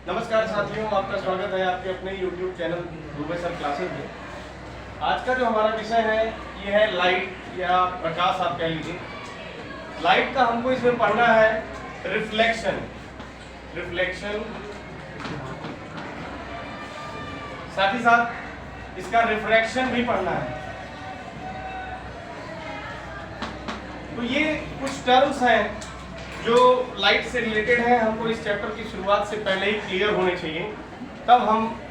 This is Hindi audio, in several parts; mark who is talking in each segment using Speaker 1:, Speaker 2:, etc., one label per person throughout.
Speaker 1: नमस्कार साथियों, आपका स्वागत है आपके अपने YouTube channel Dubey sir classes में। आज का जो हमारा विषय है ये है लाइट या प्रकाश आप कह लीजिए। लाइट का हमको इसमें पढ़ना है रिफ्लेक्शन, साथ ही साथ इसका रिफ्रैक्शन भी पढ़ना है। तो ये कुछ टर्म्स हैं जो लाइट से रिलेटेड है, हमको इस चैप्टर की शुरुआत से पहले ही क्लियर होने चाहिए, तब हम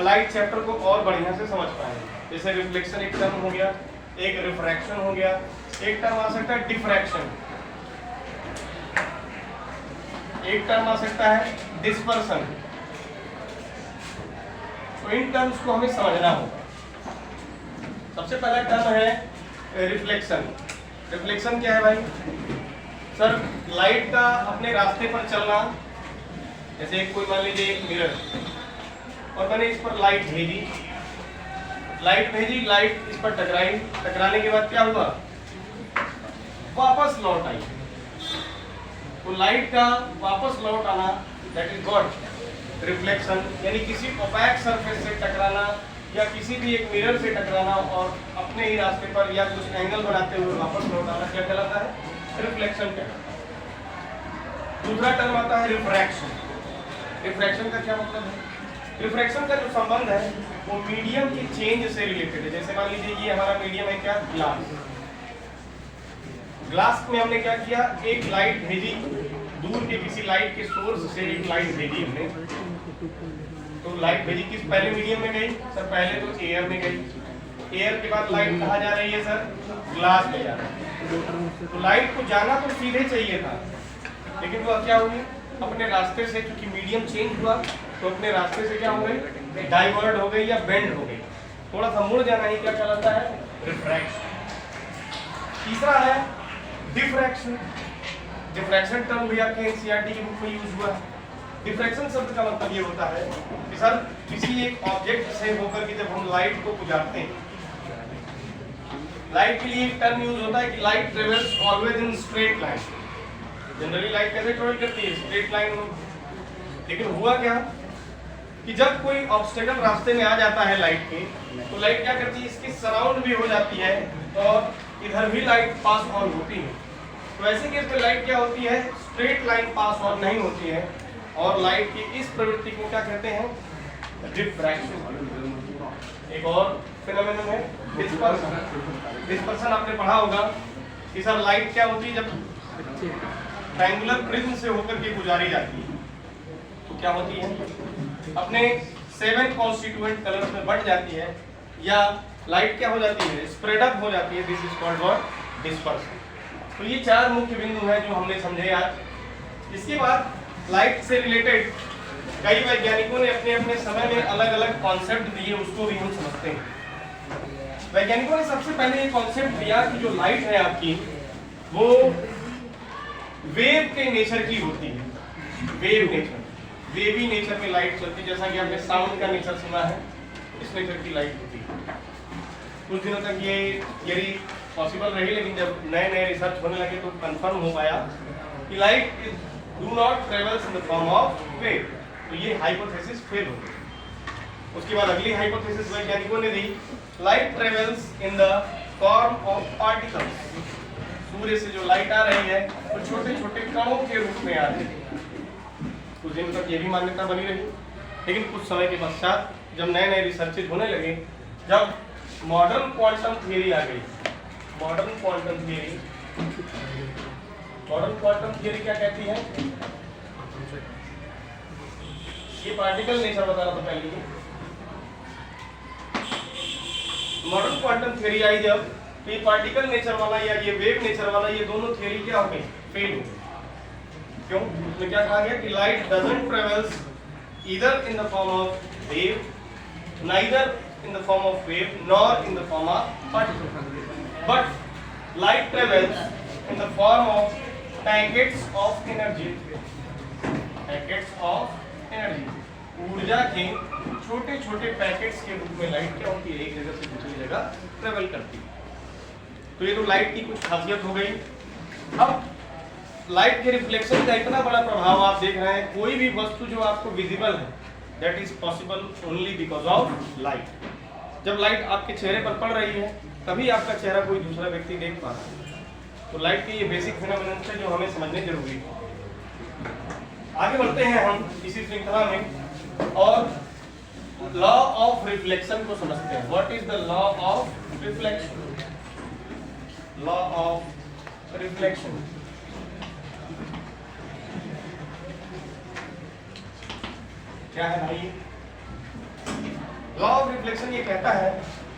Speaker 1: लाइट चैप्टर को और बढ़िया से समझ पाएंगे। जैसे रिफ्लेक्शन एक टर्म हो गया, एक रिफ्रैक्शन हो गया, एक टर्म आ सकता है डिफ्रैक्शन, एक टर्म आ सकता है डिस्पर्सन। तो इन टर्म्स को हमें समझना होगा। सबसे पहला टर्म है रिफ्लेक्शन। रिफ्लेक्शन क्या है भाई? सर, लाइट का अपने रास्ते पर चलना। जैसे कोई मान लीजिए एक मिरर, और मैंने इस पर लाइट भेजी, लाइट इस पर टकराई, टकराने के बाद क्या हुआ? वापस लौट आई। तो लाइट का वापस लौट आना, दैट इज व्हाट? रिफ्लेक्शन। यानी किसी ओपैक सरफेस से टकराना या किसी भी एक मिरर से टकराना और अपने ही रास्ते पर या कुछ एंगल बनाते हुए वापस लौट आना, क्या कहलाता है? रिफ्लेक्शन का। दूसरा टर्म आता है रिफ्रैक्शन। रिफ्रैक्शन का क्या मतलब है? रिफ्रैक्शन का जो संबंध है वो मीडियम के चेंज से रिलेटेड है। जैसे मान लीजिए ये हमारा मीडियम है क्या? ग्लास। ग्लास में हमने क्या किया? एक लाइट भेजी, दूर के किसी लाइट के सोर्स से एक लाइट भेजी हमने। तो लाइट भेजी किस पहले मीडियम में गई? सर पहले तो एयर में गई। एयर के बाद लाइट कहाँ जा रही है सर? ग्लास में जा रही है। तो लाइट को जाना तो सीधे चाहिए था, लेकिन वो क्या हुई? अपने रास्ते से, क्योंकि मीडियम चेंज हुआ तो अपने रास्ते से क्या हो गई? डाइवर्ट हो गई या बेंड हो गई, थोड़ा सा मुड़ जाना ही क्या कहलाता है? रिफ्रैक्शन। तीसरा है डिफ्रैक्शन। डिफ्रैक्शन टर्म भी आपके एनसीईआरटी की बुक में यूज हुआ है। डिफ्रैक्शन शब्द का मतलब ये होता है कि सर किसी एक ऑब्जेक्ट से होकर के जब हम लाइट को गुजारते हैं, लाइट के लिए एक टर्म यूज होता है कि light travels always in straight line. Generally light कैसे ट्रेवल करती है? स्ट्रेट लाइन में। लेकिन हुआ क्या कि जब कोई ऑब्स्टेकल रास्ते में आ जाता है लाइट के, तो लाइट क्या करती है? इसकी सराउंड भी हो जाती है और इधर भी लाइट पास ऑन होती है। तो ऐसे केस में लाइट क्या होती है? स्ट्रेट लाइन पास ऑन नहीं होती है, और लाइट की इस प्रवृत्ति को क्या कहते हैं? डिफ्रैक्शन। एक और फिनोमेनन है डिस्पर्सन। डिस्पर्सन आपने पढ़ा होगा कि सर लाइट क्या होती है? जब ट्रायंगुलर प्रिज्म से होकर के गुजारी जाती है तो क्या होती है? अपने 7 कॉन्स्टिट्यूएंट कलर्स में बट जाती है, या लाइट क्या हो जाती है? स्प्रेड अप हो जाती है। This is called what? Dispersion. तो ये 4 मुख्य बिंदु हैं जो हमने समझे आज। इसके बाद लाइट से रिलेटेड कई वैज्ञानिकों ने अपने अपने समय में अलग अलग कॉन्सेप्ट दिए, उसको भी हम समझते हैं। वैज्ञानिकों ने सबसे पहले ये कॉन्सेप्ट दिया कि जो लाइट है आपकी वो वेव के नेचर की होती है। वेव नेचर, वेवी नेचर में लाइट चलती है। जैसा कि आपने साउंड का नेचर सुना है, इस नेचर की लाइट होती है। कुछ दिनों तक ये थियरी पॉसिबल रही, लेकिन जब नए नए रिसर्च होने लगे तो कंफर्म हो पाया कि light do not travels in the form of wave. तो ये हाइपोथेसिस फेल हो गई। उसके बाद अगली हाइपोथेसिस वैज्ञानिकों ने दी, light travels in the form of particles. सूर्य से जो लाइट आ रही है वो तो छोटे छोटे कणों के रूप में आ रही है। कुछ दिन तक ये भी मान्यता बनी रही, लेकिन कुछ समय के पश्चात जब नए नए रिसर्चेज होने लगे, जब मॉडर्न क्वांटम थियरी आ गई। मॉडर्न क्वांटम थियरी क्या कहती है? ये पार्टिकल नेचर बता रहा था पहले ही। मॉडर्न क्वांटम थ्योरी आई जब, तो ये पार्टिकल नेचर वाला या ये वेव नेचर वाला, ये दोनों थ्योरी क्या हो गई? फेल हो गई। क्यों? उसमें क्या कहा गया कि light doesn't travels either in the form of wave, neither in the form of wave, nor in the form of particle, but light travels in the form of packets of energy. Packets of energy, ऊर्जा के छोटे छोटे पैकेट्स के रूप में लाइट क्या होती है? एक जगह से दूसरी जगह ट्रेवल करती है। तो ये तो लाइट की कुछ खासियत हो गई। अब लाइट के रिफ्लेक्शन का इतना बड़ा प्रभाव आप देख रहे हैं, कोई भी वस्तु जो आपको विजिबल है that is possible only because of light. जब लाइट आपके चेहरे पर पड़ रही है तभी आपका चेहरा कोई दूसरा व्यक्ति देख पा रहा है। तो लाइट के ये बेसिक फिनोमेनन है जो हमें समझने जरूरी है। आगे बढ़ते हैं हम इसी श्रृंखला में और लॉ ऑफ रिफ्लेक्शन को समझते हैं। What is the law of reflection? Law of reflection क्या है भाई? लॉ ऑफ रिफ्लेक्शन ये कहता है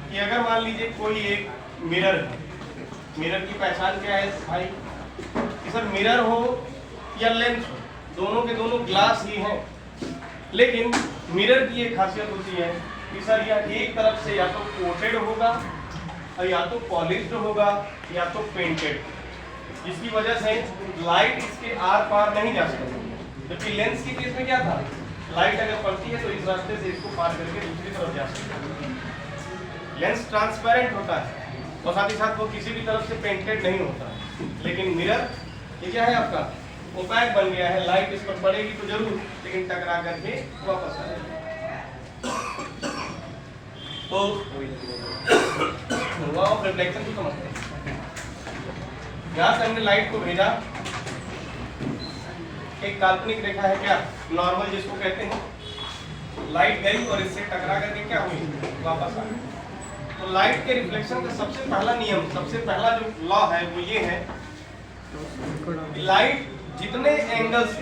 Speaker 1: कि अगर मान लीजिए कोई एक मिरर है, मिरर की पहचान क्या है भाई? कि सर मिरर हो या लेंस हो, दोनों के दोनों ग्लास ही हैं, लेकिन मिरर की एक खासियत होती है कि सर यह एक तरफ से या तो कोटेड होगा और या तो पॉलिश्ड होगा या तो पेंटेड, जिसकी वजह से लाइट इसके आर पार नहीं जा सकती। जबकि लेंस के केस में क्या था, लाइट अगर पड़ती है तो इस रास्ते से इसको पार करके दूसरी तरफ जा सकती है। लेंस ट्रांसपेरेंट होता है और साथ ही साथ वो किसी भी तरफ से पेंटेड नहीं होता है। लेकिन मिरर ये क्या है, आपका ओपैक बन गया है, लाइट इस पर पड़ेगी तो जरूर, लेकिन टकरा करके वापस आ जाएगी। तो लॉ ऑफ रिफ्लेक्शन को समझते हैं। यहाँ से हमने लाइट को भेजा, एक काल्पनिक रेखा है क्या, नॉर्मल जिसको कहते हैं, लाइट गई और इससे टकरा करके क्या हुई, वापस आ गई। तो लाइट के रिफ्लेक्शन का सबसे पहला नियम, सबसे पहला जो लॉ है वो ये है, लाइट जितने एंगल से,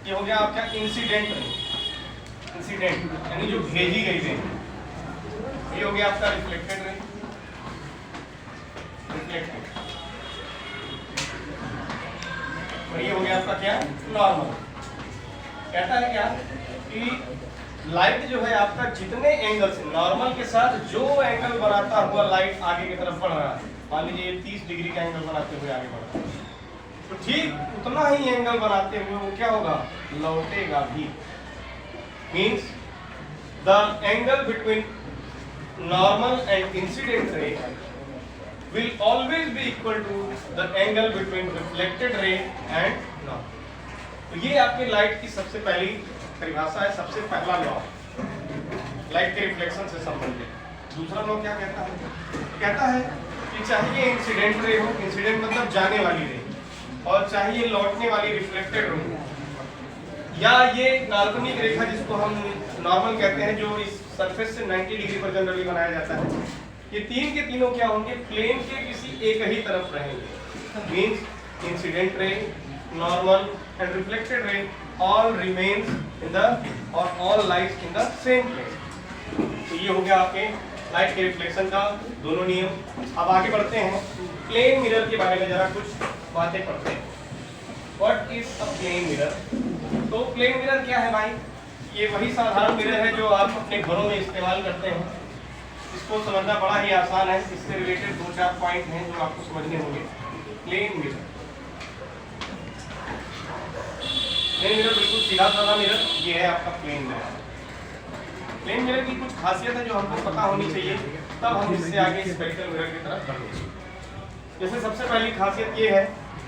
Speaker 1: ये हो गया आपका इंसिडेंट रे, इंसिडेंट यानी जो भेजी गई रे, ये हो गया आपका रिफ्लेक्टेड रे, रिफ्लेक्टेड, और ये हो गया आपका क्या, नॉर्मल। कहता है क्या कि लाइट जो है आपका जितने एंगल से, नॉर्मल के साथ जो एंगल बनाता हुआ लाइट आगे की तरफ बढ़ रहा है, मान लीजिए 30 डिग्री का एंगल बनाते हुए आगे बढ़ रहा है, तो ठीक उतना ही एंगल बनाते हुए वो क्या होगा, लौटेगा भी। Means the angle between normal and incident ray will always be equal to the angle between reflected ray and normal। तो ये आपके लाइट की सबसे पहली परिभाषा है, सबसे पहला लॉ लाइट के रिफ्लेक्शन से संबंधित। दूसरा लॉ क्या कहता है? कहता है कि चाहे ये इंसिडेंट रे हो, इंसिडेंट मतलब जाने वाली रे, और चाहे ये लौटने वाली रिफ्लेक्टेड हो, या ये काल्पनिक रेखा जिसको हम नॉर्मल कहते हैं, जो इस सरफेस से 90 डिग्री पर जनरली बनाया जाता है, ये तीन के तीनों क्या होंगे, प्लेन के किसी एक ही तरफ रहेंगे। Means incident ray, normal and reflected ray all remains in the और all lights in the same plane. तो ये हो गया आपके लाइट के रिफ्लेक्शन का दोनों नियम। अब आगे बढ़ते हैं, प्लेन मिरर के बारे में जरा कुछ बातें पढ़ते हैं। What is a plane mirror? तो प्लेन मिरर क्या है भाई? ये वही साधारण मिरर है जो आप अपने घरों में इस्तेमाल करते हैं। इसको समझना बड़ा ही आसान है, इससे रिलेटेड 2-4 पॉइंट हैं जो आपको समझने होंगे। प्लेन मिरर, प्लेन मिरर बिल्कुल सीधा साधा मिरर, ये है आपका प्लेन मिरर। प्लेन मिरर की कुछ खासियत है जो हमको पता होनी चाहिए, तब हम इससे आगे स्फेरिकल मिरर की तरफ बढ़ेंगे। जैसे सबसे पहली खासियत ये है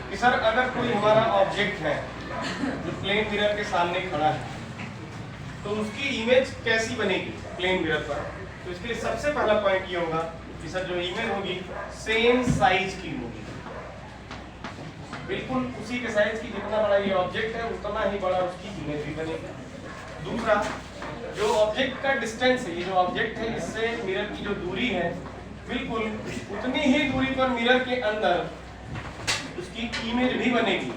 Speaker 1: कि सर अगर कोई हमारा ऑब्जेक्ट है जो प्लेन मिरर के सामने खड़ा है, तो उसकी इमेज कैसी बनेगी प्लेन मिरर पर? तो इसके लिए सबसे पहला पॉइंट ये होगा कि सर जो इमेज होगी सेम साइज की होगी, बिल्कुल उसी के साइज की, जितना बड़ा ये ऑब्जेक्ट है उतना ही बड़ा उसकी इमेज भी बनेगी। दूसरा, जो ऑब्जेक्ट का डिस्टेंस है, ये जो ऑब्जेक्ट है इससे मिरर की जो दूरी है, बिल्कुल उतनी ही दूरी पर मिरर के अंदर उसकी इमेज भी बनेगी।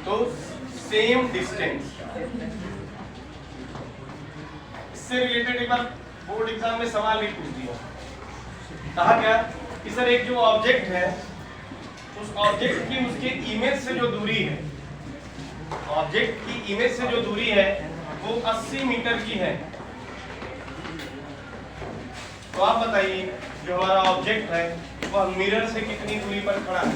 Speaker 1: तो सेम डिस्टेंस, इससे रिलेटेड एक बार बोर्ड एग्जाम में सवाल भी पूछ दिया, कहा गया कि सर एक जो ऑब्जेक्ट है, उस ऑब्जेक्ट की उसके इमेज से जो दूरी है, ऑब्जेक्ट की इमेज से जो दूरी है वो 80 मीटर की है। तो आप बताइए जो हमारा ऑब्जेक्ट है वह मिरर से कितनी दूरी पर खड़ा है?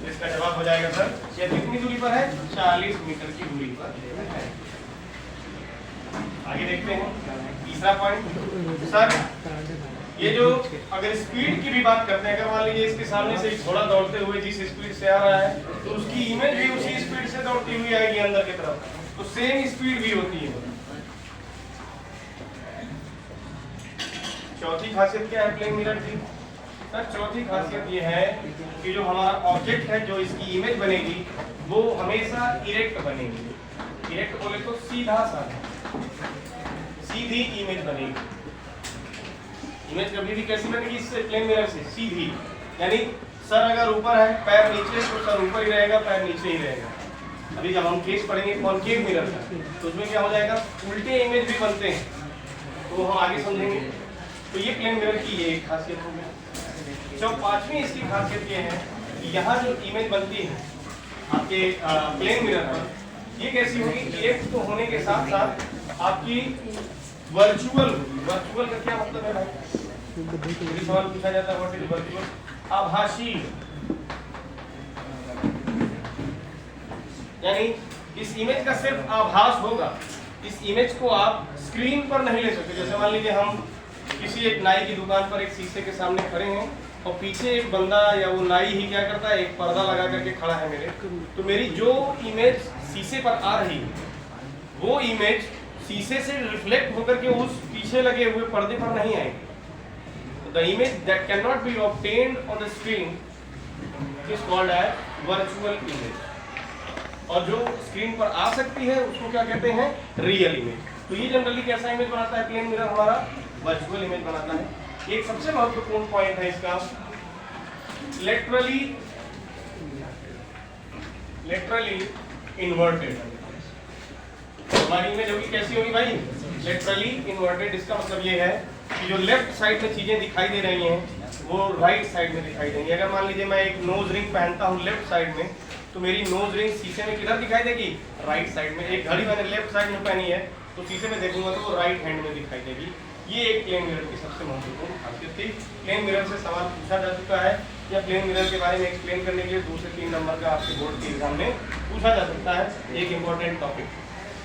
Speaker 1: इसका जवाब हो जाएगा सर यह कितनी दूरी पर है, 40 मीटर की दूरी पर है। आगे देखते हैं तीसरा पॉइंट, सर ये जो अगर स्पीड की भी बात करते हैं, अगर मान लीजिए इसके सामने से एक घोड़ा दौड़ते हुए जिस स्पीड से आ रहा है तो उसकी इमेज भी उसी स्पीड से दौड़ती हुई आएगी अंदर की तरफ, तो सेम स्पीड भी होती है। चौथी खासियत क्या है प्लेन मिरर की? सर चौथी खासियत ये है कि जो हमारा ऑब्जेक्ट है, जो इसकी इमेज बनेगी वो हमेशा इरेक्ट बनेगी। इरेक्ट बोले तो सीधा सा, सीधी इमेज बनेगी। इमेज कभी भी कैसी बनेगी? इससे प्लेन मिरर से सीधी, यानी सर अगर ऊपर है पैर नीचे तो सर ऊपर ही रहेगा, पैर नीचे ही रहेगा। अभी जब हम केस पढ़ेंगे कॉनकेव मिरर का तो उसमें क्या हो जाएगा, उल्टे इमेज भी बनते हैं, तो हम आगे समझेंगे। तो ये प्लेन मिरर की ये एक खासियत हो गई। जो पांचवी इसकी खासियत ये है कि यहाँ जो इमेज बनती है आपके प्लेन मिरर पर, ये कैसी होगी? इरेक्ट तो होने के साथ साथ आपकी वर्चुअल होगी। वर्चुअल का क्या मतलब है भाई? सवाल पूछा जाता है व्हाट इज वर्चुअल? आभासी, यानी इस इमेज का सिर्फ आभास होगा। इस इमेज को आप स्क्रीन पर नहीं ले सकते। जैसे मान लीजिए हम किसी एक नाई की दुकान पर एक शीशे के सामने खड़े हैं और पीछे एक बंदा या वो नाई ही क्या करता है, एक पर्दा लगा करके खड़ा है मेरे, तो मेरी जो इमेज शीशे पर आ रही है वो इमेज शीशे से रिफ्लेक्ट होकर के उस पीछे लगे हुए पर्दे पर नहीं आएगी। The image that can not be obtained on the screen is called as virtual image, और जो स्क्रीन पर आ सकती है उसको क्या कहते हैं? Real image. तो ये जनरली कैसा इमेज बनाता है प्लेन मिरर? हमारा वर्चुअल इमेज बनाता है। एक सबसे महत्वपूर्ण पॉइंट है इसका, लेटरली इन्वर्टेड। हमारी इमेज होगी कैसी होगी भाई? Laterally inverted. इसका मतलब ये है कि जो लेफ्ट साइड में चीजें दिखाई दे रही हैं वो राइट साइड में दिखाई देंगी। अगर मान लीजिए मैं एक नोज रिंग पहनता हूँ लेफ्ट साइड में, तो मेरी नोज रिंग शीशे में किधर दिखाई देगी? राइट साइड में। एक घड़ी मैंने लेफ्ट साइड में पहनी है तो शीशे में देखूंगा तो वो राइट हैंड में दिखाई देगी। ये एक प्लेन मिरर की सबसे महत्वपूर्ण खासियत थी। प्लेन मिरर से सवाल पूछा जा चुका है, या प्लेन मिरर के बारे में एक्सप्लेन करने के लिए 2 से 3 नंबर का आपके बोर्ड के एग्जाम में पूछा जा सकता है, एक इंपॉर्टेंट टॉपिक।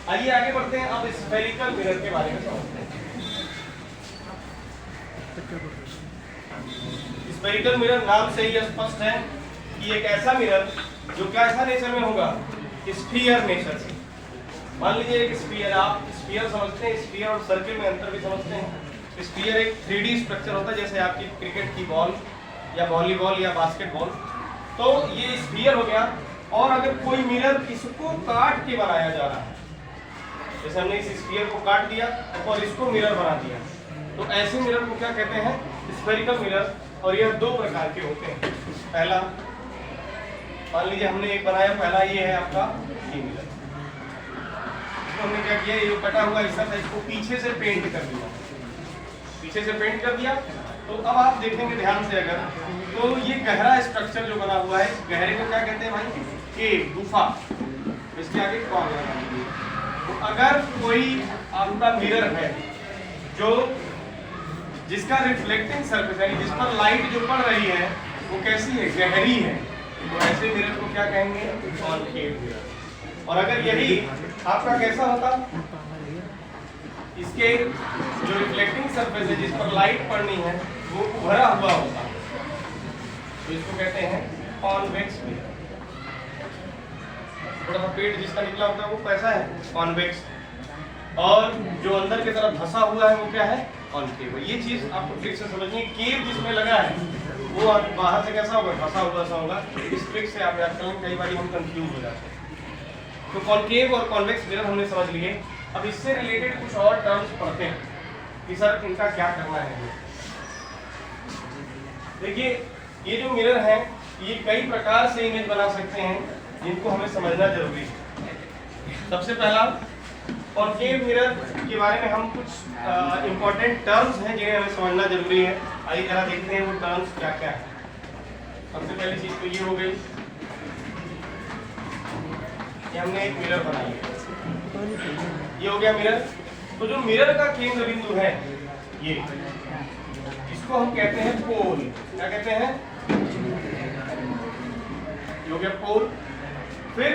Speaker 1: आइए आगे बढ़ते हैं, अब स्फेरिकल मिरर के बारे में समझते हैं। स्फेरिकल मिरर नाम से ही स्पष्ट है कि एक ऐसा मिरर जो कैसा नेचर में होगा? स्फीयर नेचर से। मान लीजिए एक स्फीयर, आप स्फीयर समझते हैं, स्फीयर और सर्किल में अंतर भी समझते हैं। स्फीयर एक 3D स्ट्रक्चर होता है, जैसे आपकी क्रिकेट की बॉल या वॉलीबॉल या बास्केटबॉल, तो ये स्फीयर हो गया। और अगर कोई मिरर इसको काट के बनाया जा रहा है, जैसे हमने इस स्फीयर को काट दिया और इसको मिरर बना दिया, तो ऐसे मिरर को क्या कहते हैं? Spherical mirror. और यह 2 प्रकार के होते हैं। पहला, मान लीजिए हमने एक बनाया, पहला ये है आपका ये मिरर। हमने क्या किया, ये जो कटा हुआ हिस्सा था इसको पीछे से पेंट कर दिया, पीछे से पेंट कर दिया। तो अब आप देखेंगे ध्यान से अगर, तो ये गहरा स्ट्रक्चर जो बना हुआ है, गहरे को क्या कहते हैं भाई? केव, गुफा। इसके आगे कॉर्नर लगा दीजिए। तो अगर कोई आपका मिरर है जो जिसका रिफ्लेक्टिंग सरफेस है, जिस पर लाइट जो पड़ रही है वो कैसी है? गहरी है, तो ऐसे मिरर को क्या कहेंगे? Concave mirror. और अगर यही आपका कैसा होता, इसके जो रिफ्लेक्टिंग सरफेस है जिस पर लाइट पड़नी है वो उभरा हुआ होता, तो इसको कहते हैं कॉन्वेक्स मिरर। थोड़ा सा पेट जिसका निकला होता है वो कैसा है? कॉन्वेक्स। और जो अंदर की तरफ धंसा हुआ है वो क्या है? कॉनकेव। ये चीज आपको ट्रिक से समझनी है। केव जिसमें लगा है वो बाहर से कैसा होगा? धंसा हुआ सा होगा। इस ट्रिक से आप याद करें, कई बार हम कंफ्यूज हो जाते हैं। तो कॉनकेव और कॉन्वेक्स मिरर हमने समझ लिए। अब इससे रिलेटेड कुछ और टर्म्स पढ़ते हैं कि सर इनका क्या करना है। देखिए, ये जो मिरर है ये कई प्रकार से इमेज बना सकते हैं, जिनको हमें समझना जरूरी है। सबसे पहला, कॉनकेव मिरर के बारे में हम कुछ इंपॉर्टेंट टर्म्स हैं जिन्हें हमें समझना जरूरी है। आइए जरा देखते हैं वो टर्म्स क्या क्या है। सबसे पहली चीज तो ये हो गई, हमने एक मिरर बनाई है, ये हो गया मिरर। तो जो मिरर का केंद्र बिंदु है ये, इसको हम कहते हैं पोल। क्या कहते हैं? ये हो गया पोल। फिर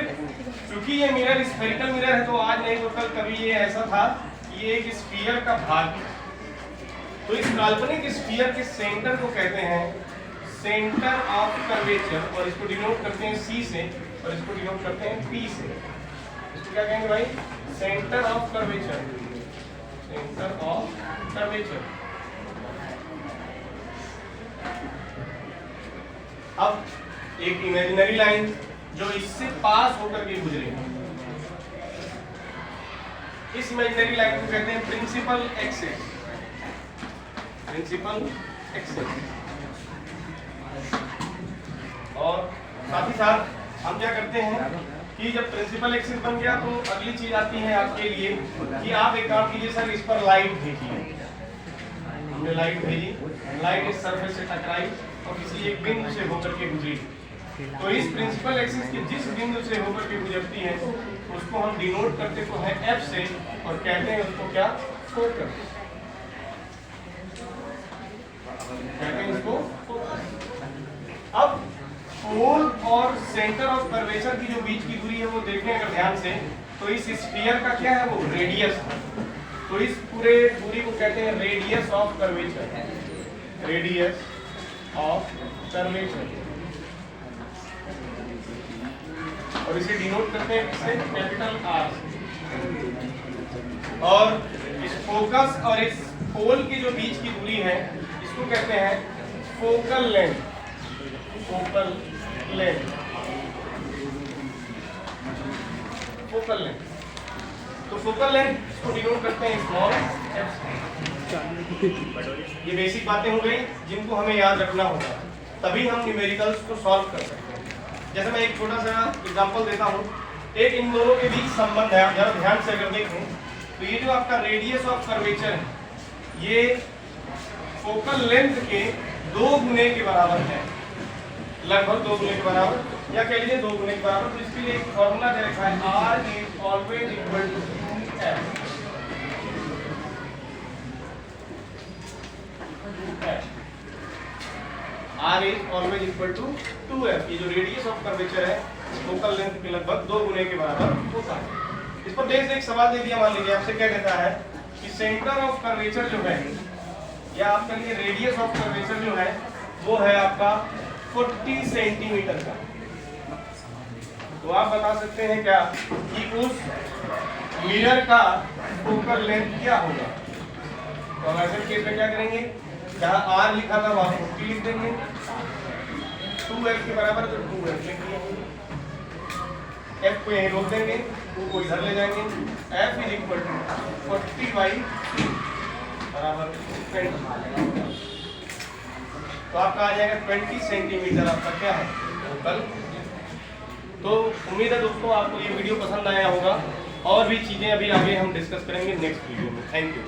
Speaker 1: क्योंकि ये मिरर स्फेरिकल मिरर है तो आज नहीं तो कल कभी ये ऐसा था कि ये एक स्फीयर का भाग तो इस काल्पनिक स्फीयर के सेंटर को कहते हैं सेंटर ऑफ कर्वेचर, और इसको डिनोट करते हैं C से, और इसको डिनोट करते हैं P से। इसको क्या कहेंगे भाई? Centre of curvature, centre of curvature. अब एक इमेजिनरी लाइन जो इससे पास होकर के गुजरे, इस इमेजिनरी लाइन को कहते हैं प्रिंसिपल एक्सिस, प्रिंसिपल एक्सिस। और साथ ही साथ हम क्या करते हैं कि जब प्रिंसिपल एक्सिस बन गया तो अगली चीज आती है आपके लिए कि आप एक काम कीजिए सर, इस पर लाइट भेजिए। हमने लाइट भेजी, लाइट इस सरफेस से टकराई और किसी एक बिंदु से होकर के गुजरी। तो इस प्रिंसिपल एक्सिस के जिस बिंदु से होकर के गुजरती है उसको हम डिनोट करते तो है F से, और कहते हैं उसको क्या? फोकस। कहते हैं इसको फोकस। अब पोल और सेंटर ऑफ कर्वेचर की जो बीच की दूरी है वो देखने अगर ध्यान से, तो इस स्फीयर का क्या है? वो रेडियस। तो इस पूरे दूरी को कहते हैं radius of curvature, radius of curvature. और इसे डिनोट करते हैं किससे? Capital R। और इस फोकस और इस पोल की जो बीच की दूरी है इसको कहते हैं focal length, focal length, focal length. तो फोकल लेंथ इसको डिनोट करते हैं स्मॉल f। ये बेसिक बातें हो गई जिनको हमें याद रखना होगा, तभी हम न्यूमेरिकल्स को सॉल्व कर सकते हैं। जैसे मैं एक छोटा सा एग्जांपल देता हूँ, एक इन दोनों के बीच संबंध है। आप जरा ध्यान से अगर देखें तो ये जो आपका रेडियस ऑफ कर्वेचर है ये फोकल लेंथ के 2 गुने के बराबर है, लगभग 2 गुने के बराबर, या कह लीजिए 2 गुने के बराबर। तो इसके लिए एक फॉर्मूला दे रखा है, R is always equal to 2F। R is always equal to 2F। ये जो रेडियस ऑफ कर्वेचर है फोकल लेंथ के लगभग 2 गुने के बराबर होता है। इस पर देख एक सवाल दे दिया, मान लीजिए आपसे क्या कहता है कि सेंटर ऑफ कर्वेचर जो है, या आपके लिए रेडियस ऑफ कर्वेचर जो है वो है आपका 40 सेंटीमीटर का। तो आप बता सकते हैं क्या कि उस मिरर का फोकल लेंथ क्या होगा? तो हम ऐसे केस में क्या करेंगे, जहाँ R लिखा था वहाँ 40 लिख देंगे, 2F के बराबर तो 2F लिख देंगे, F को यहीं रोक देंगे, 2 को इधर ले जाएंगे, F इज इक्वल टू 40/3 बराबर 20। तो आपका आ जाएगा 20 सेंटीमीटर आपका क्या है? फोकल। तो उम्मीद है दोस्तों आपको ये वीडियो पसंद आया होगा, और भी चीज़ें अभी आगे हम डिस्कस करेंगे नेक्स्ट वीडियो में। Thank you.